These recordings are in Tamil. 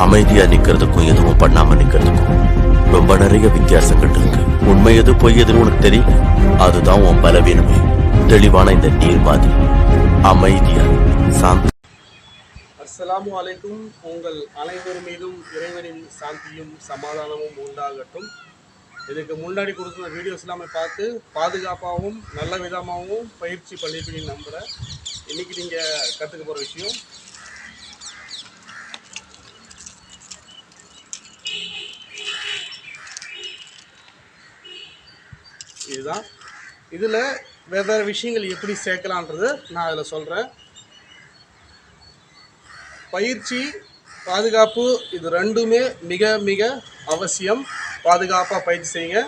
அமைதியா நிக்கிறதுக்கும் எதுவும் பண்ணாம நிக்கிறதுக்கும் ரொம்ப நிறைய வித்தியாசங்கள் இருக்கு. உண்மை எது பொய் எதுன்னு உனக்கு தெரியும். அதுதான் உன் பலவீனமே. தெளிவான இந்த நீர் மாதிரி அமைதியா சாந்தி. அஸ்ஸலாமு அலைக்கும். உங்கள் அனைவர் மீதும் இறைவனின் சாந்தியும் சமாதானமும் உண்டாகட்டும். இதுக்கு முன்னாடி கொடுத்த வீடியோஸ் எல்லாமே பார்த்து பாதுகாப்பாகவும் நல்ல விதமாகவும் பயிற்சி பண்ணிருப்பீங்கன்னு நம்புகிறேன். இன்றைக்கி நீங்கள் கற்றுக்க போகிற விஷயம் இதுதான். இதில் வெவ்வேறு விஷயங்கள் எப்படி சேர்க்கலான்றது நான் அதில் சொல்கிறேன். பயிற்சி, பாதுகாப்பு, இது ரெண்டுமே மிக மிக அவசியம். பாதுகாப்பாக பயிற்சி செய்யுங்க.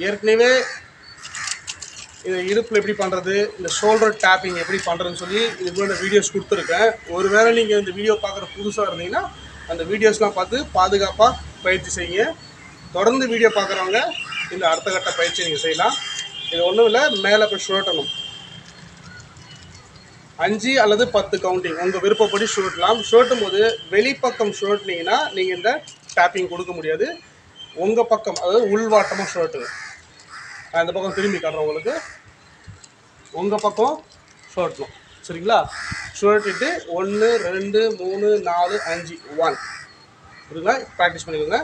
ஏற்கனவே இது இடுப்பில் எப்படி பண்ணுறது, இந்த ஷோல்டர் டேப்பிங் எப்படி பண்ணுறதுன்னு சொல்லி இதுக்குள்ள வீடியோஸ் கொடுத்துருக்கேன். ஒருவேளை நீங்கள் இந்த வீடியோ பார்க்குற புதுசாக இருந்தீங்கன்னா அந்த வீடியோஸ்லாம் பார்த்து பாதுகாப்பாக பயிற்சி செய்யுங்க. தொடர்ந்து வீடியோ பார்க்குறவங்க இந்த அடுத்த கட்ட பயிற்சி நீங்கள் செய்யலாம். இது ஒன்றும் இல்லை, மேலே போய் சுழட்டணும். 5 அல்லது 10 கவுண்டிங் உங்கள் விருப்பப்படி சுழட்டலாம். சுழட்டும் போது வெளிப்பக்கம் சுழட்டினீங்கன்னா நீங்கள் இந்த டேப்பிங் கொடுக்க முடியாது. உங்கள் பக்கம், அதாவது உள்வாட்டமாக சுழட்டுங்க. நான் இந்த பக்கம் திரும்பி காட்டுறேன் உங்களுக்கு. உங்கள் பக்கம் சுழட்டணும், சரிங்களா? சுழட்டிட்டு 1 2 3 4 5 1 புரியுங்களா? ப்ராக்டிஸ் பண்ணிக்கோங்க.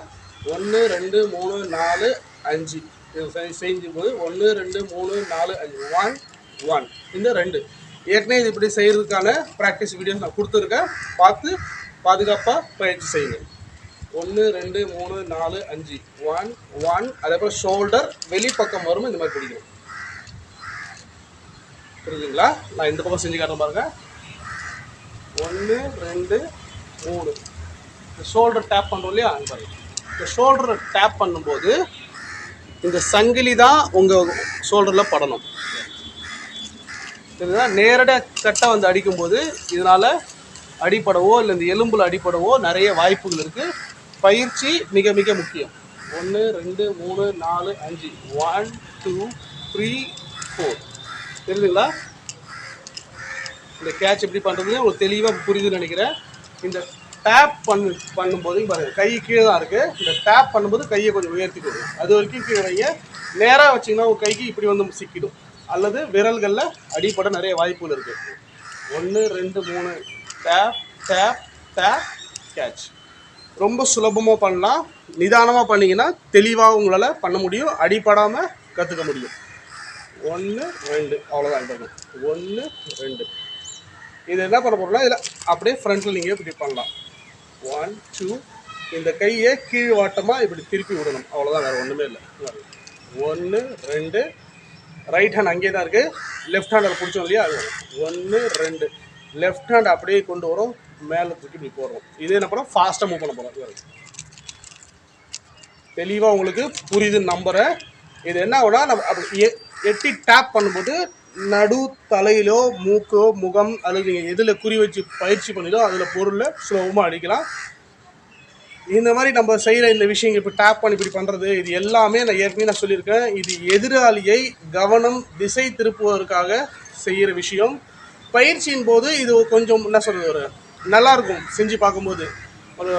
1 2 3 4 5 இது செஞ்சும்போது 1 2 3 4 5 1 1 இந்த 2 ஏற்கனவே இது இப்படி செய்கிறதுக்கான ப்ராக்டிஸ் வீடியோஸ் நான் கொடுத்துருக்கேன். பார்த்து பாதுகாப்பாக பயிற்சி செய்யுங்க. 1 2 3 4 5 1 1 அதே போல் ஷோல்டர் வெளிப்பக்கம் வரும், இந்த மாதிரி பிடிக்கணும். புரியுதுங்களா? நான் இந்த பக்கம் செஞ்சு காட்டுறேன் பாருங்க. 1 2 3 இந்த ஷோல்டர் டேப் பண்ணுறோம் இல்லையா, அந்த மாதிரி இந்த ஷோல்டரை டேப் பண்ணும்போது இந்த சங்கிலி தான் உங்கள் ஷோல்டரில் படணும். இதுதான் நேரடியாக கட்டை வந்து அடிக்கும்போது இதனால் அடிப்படவோ இல்லை இந்த எலும்பில் அடிப்படவோ நிறைய வாய்ப்புகள் இருக்குது. பயிற்சி மிக மிக முக்கியம். 1 2 3 4 5 1 2 3 4 தெரியுதுங்களா? இந்த கேட்ச் எப்படி பண்ணுறது உங்களுக்கு தெளிவாக புரியுதுன்னு நினைக்கிறேன். இந்த டேப் பண்ணும்போது பாருங்கள், கை கீழே தான் இருக்குது. இந்த டேப் பண்ணும்போது கையை கொஞ்சம் உயர்த்தி கொடுங்க. அது வரைக்கும் கீழே வைங்க. நேராக வச்சிங்கன்னா உங்கள் கைக்கு இப்படி வந்து சிக்கிடும், அல்லது விரல்களில் அடிப்பட நிறைய வாய்ப்புகள் இருக்குது. 1 2 3 டேப் டேப் டேப் கேட்ச். ரொம்ப சுலபமாக பண்ணலாம். நிதானமாக பண்ணிங்கன்னா தெளிவாக உங்களால் பண்ண முடியும், அடிப்படாமல் கற்றுக்க முடியும். 1 2 அவ்வளோதான். 1 2 இது என்ன பண்ண போகிறோம்னா இதில் அப்படியே ஃப்ரண்ட்டில் நீங்கள் இப்படி பண்ணலாம். 1 2 இந்த கையை கீழ் வாட்டமாக இப்படி திருப்பி விடணும், அவ்வளோதான், வேறு ஒன்றுமே இல்லை. 1 2 ரைட் ஹேண்ட் அங்கேயே தான் இருக்குது. லெஃப்ட் ஹேண்டில் பிடிச்சோம் இல்லையா, அது 1 2 லெஃப்ட் ஹேண்ட் அப்படியே கொண்டு வரோம், மேலே தூக்கி இப்படி போடுறோம். இது என்ன பண்ணோம், ஃபாஸ்ட்டாக மூவ் பண்ண போகிறோம். தெளிவாக உங்களுக்கு புரியுதுன்னு நம்புகிறேன். இது என்ன ஆகுனா, நம்ம அப்படி எட்டி டேப் பண்ணும்போது நடு தலையிலோ மூக்கோ முகம் அல்லது நீங்கள் எதில் குறி வச்சு பயிற்சி பண்ணிலோ அதில் பொருளை சுலபமாக அடிக்கலாம். இந்த மாதிரி நம்ம செய்கிற இந்த விஷயங்கள் இப்போ டேப் பண்ணி இப்படி பண்ணுறது, இது எல்லாமே நான் ஏற்கனவே சொல்லியிருக்கேன். இது எதிராளியை கவனம் திசை திருப்புவதற்காக செய்கிற விஷயம். பயிற்சியின் போது இது கொஞ்சம் என்ன சொல்கிறது, ஒரு நல்லாயிருக்கும் செஞ்சு பார்க்கும்போது. ஒரு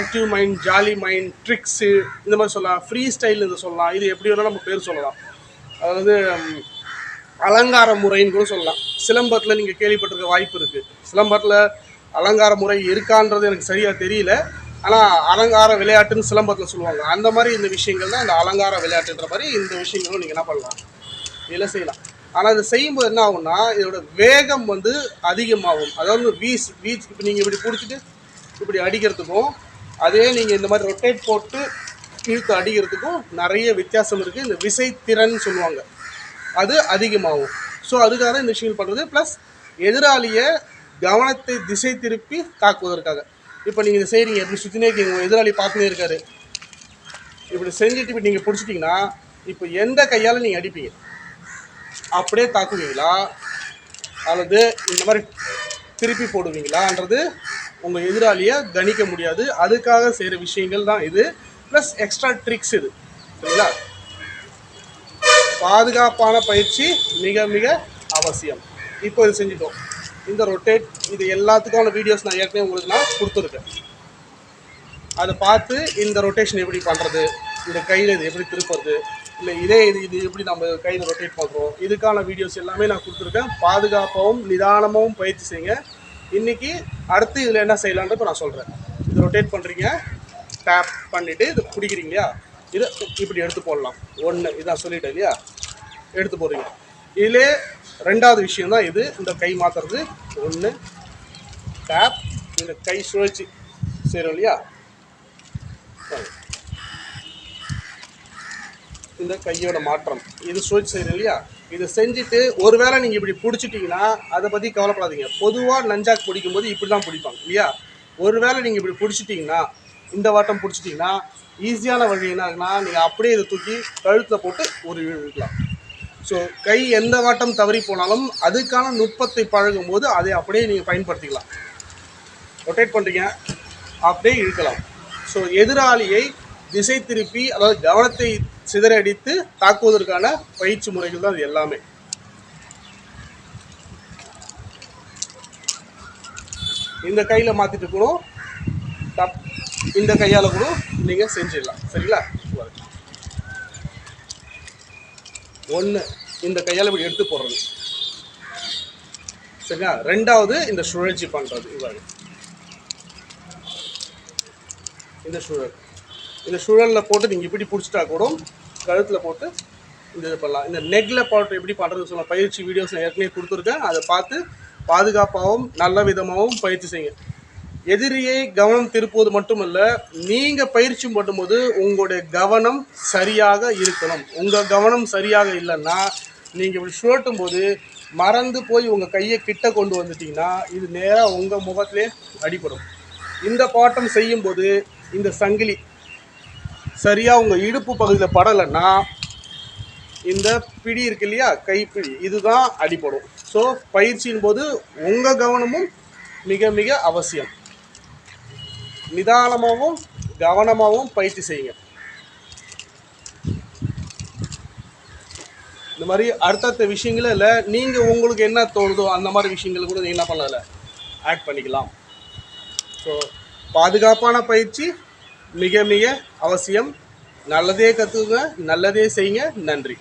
active mind, jolly mind, tricks இந்த மாதிரி சொல்லலாம். ஃப்ரீ ஸ்டைல் இது சொல்லலாம். இது எப்படி வேணாலும் நம்ம பேர் சொல்லலாம். அதாவது அலங்கார முறைன்னு கூட சொல்லலாம். சிலம்பத்தில் நீங்கள் கேள்விப்பட்டிருக்க வாய்ப்பு இருக்குது. சிலம்பத்தில் அலங்கார முறை இருக்கான்றது எனக்கு சரியாக தெரியல. ஆனால் அலங்கார விளையாட்டுன்னு சிலம்பத்தில் சொல்லுவாங்க. அந்த மாதிரி இந்த விஷயங்கள் தான் இந்த அலங்கார விளையாட்டுன்ற மாதிரி இந்த விஷயங்களும் நீங்கள் என்ன பண்ணலாம், இதில் செய்யலாம். ஆனால் இதை செய்யும்போது என்ன ஆகும்னா இதோட வேகம் வந்து அதிகமாகும். அதாவது வீச் இப்போ நீங்கள் இப்படி பிடிச்சிட்டு இப்படி அடிக்கிறதுக்கும் அதே நீங்கள் இந்த மாதிரி ரொட்டேட் போட்டு இழுத்து அடிக்கிறதுக்கும் நிறைய வித்தியாசம் இருக்குது. இந்த விசை திறன் சொல்லுவாங்க, அது அதிகமாகும். ஸோ அதுக்காக இந்த விஷயங்கள் பண்ணுறது. ப்ளஸ் எதிராளியை கவனத்தை திசை திருப்பி தாக்குவதற்காக. இப்போ நீங்கள் இதை செய்கிறீங்க, இப்படி சுற்றினே இருக்கீங்க, எதிராளி பார்த்துனே இருக்காரு, இப்படி செஞ்சுட்டு இப்படி நீங்கள் பிடிச்சிட்டிங்கன்னா இப்போ எந்த கையால் நீங்கள் அடிப்பீங்க, அப்படியே தாக்குவீங்களா அல்லது இந்த மாதிரி திருப்பி போடுவீங்களான்றது உங்கள் எதிராளியை கணிக்க முடியாது. அதுக்காக செய்கிற விஷயங்கள் தான் இது. ப்ளஸ் எக்ஸ்ட்ரா ட்ரிக்ஸ் இது, சரிங்களா? பாதுகாப்பான பயிற்சி மிக மிக அவசியம். இப்போ இது செஞ்சுட்டோம். இந்த ரொட்டேட் இது எல்லாத்துக்கான வீடியோஸ் நான் ஏற்கனவே உங்களுக்கு நான் கொடுத்துருக்கேன். அதை பார்த்து இந்த ரொட்டேஷன் எப்படி பண்ணுறது, இந்த கையில் இது எப்படி திருப்புறது, இல்லை இது எப்படி நம்ம கையில் ரொட்டேட் பண்ணுறோம், இதுக்கான வீடியோஸ் எல்லாமே நான் கொடுத்துருக்கேன். பாதுகாப்பாகவும் நிதானமாகவும் பயிற்சி செய்யுங்க. இன்றைக்கி அடுத்து இதில் என்ன செய்யலான்றது நான் சொல்கிறேன். இது ரொட்டேட் பண்ணுறீங்க, டேப் பண்ணிவிட்டு இது பிடிக்கிறீங்க இல்லையா, இதை இப்படி எடுத்து போடலாம். ஒன்று இதான் சொல்லிட்டேன் இல்லையா, எடுத்து போடுறீங்க. இதிலே ரெண்டாவது விஷயம் தான் இது, இந்த கை மாற்றுறது. ஒன்று டேப், இந்த கை சுழற்சி செய்கிறோம் இல்லையா, இந்த கையோட மாற்றம், இது சுழற்சி செய்கிறோம் இல்லையா, இதை செஞ்சுட்டு ஒருவேளை நீங்கள் இப்படி பிடிச்சிட்டிங்கன்னா அதை பற்றி கவலைப்படாதீங்க. பொதுவாக நஞ்சாக் பிடிக்கும்போது இப்படி தான் பிடிப்பாங்க இல்லையா. ஒருவேளை நீங்கள் இப்படி பிடிச்சிட்டிங்கன்னா, இந்த வாட்டம் பிடிச்சிட்டிங்கன்னா ஈஸியான வழி என்னன்னா, நீங்கள் அப்படியே இதை தூக்கி கழுத்தில் போட்டு ஒரு இழுக்கலாம். ஸோ கை எந்த வாட்டம் தவறி போனாலும் அதுக்கான நுட்பத்தை பழகும் போது அதை அப்படியே நீங்கள் பயன்படுத்திக்கலாம். ரொட்டேட் பண்ணுறீங்க, அப்படியே இழுக்கலாம். ஸோ எதிராளியை திசை திருப்பி, அதாவது கவனத்தை சிதறடித்து தாக்குவதற்கான பயிற்சி முறைகள் தான் இது எல்லாமே. இந்த கையில் மாற்றிட்டு கூட இந்த கையால் கூட நீங்கள் செஞ்சிடலாம். சரிங்களா? ஒன்று இந்த கையால் இப்படி எடுத்து போடுறது, சரிங்களா? ரெண்டாவது இந்த சுழற்சி பண்ணுறது. இவ்வாறு இந்த சுழலில் போட்டு நீங்கள் இப்படி பிடிச்சிட்டா கூட கழுத்தில் போட்டு இந்த இது பண்ணலாம். இந்த நெக்கில் போட்டு எப்படி பண்ணுறது சொல்ல பயிற்சி வீடியோஸ் நான் ஏற்கனவே கொடுத்துருக்கேன். அதை பார்த்து பாதுகாப்பாகவும் நல்ல விதமாகவும் பயிற்சி செய்யுங்க. எதிரியை கவனம் திருப்புவது மட்டுமல்ல, நீங்கள் பயிற்சி பண்ணும்போது உங்களுடைய கவனம் சரியாக இருக்கணும். உங்கள் கவனம் சரியாக இல்லைன்னா நீங்கள் இப்படி சுழட்டும் போது மறந்து போய் உங்கள் கையை கிட்ட கொண்டு வந்துட்டிங்கன்னா இது நேராக உங்கள் முகத்திலே அடிபடும். இந்த பாட்டம் செய்யும்போது இந்த சங்கிலி சரியாக உங்கள் இடுப்பு பகுதியில் படலைன்னா இந்த பிடி இருக்கு இல்லையா, கைப்பிடி, இதுதான் அடிபடும். ஸோ பயிற்சியின் போது உங்கள் கவனமும் மிக மிக அவசியம். நிதானமாகவும் கவனமாகவும் பயிற்சி செய்யுங்க. இந்த மாதிரி அடுத்தடுத்த விஷயங்கள இல்லை, நீங்கள் உங்களுக்கு என்ன தோணுதோ அந்த மாதிரி விஷயங்கள் கூட நீங்கள் என்ன பண்ணல ஆட் பண்ணிக்கலாம். ஸோ பாதுகாப்பான பயிற்சி மிக மிக அவசியம். நல்லதே கற்றுக்குங்க, நல்லதே செய்யுங்க. நன்றி.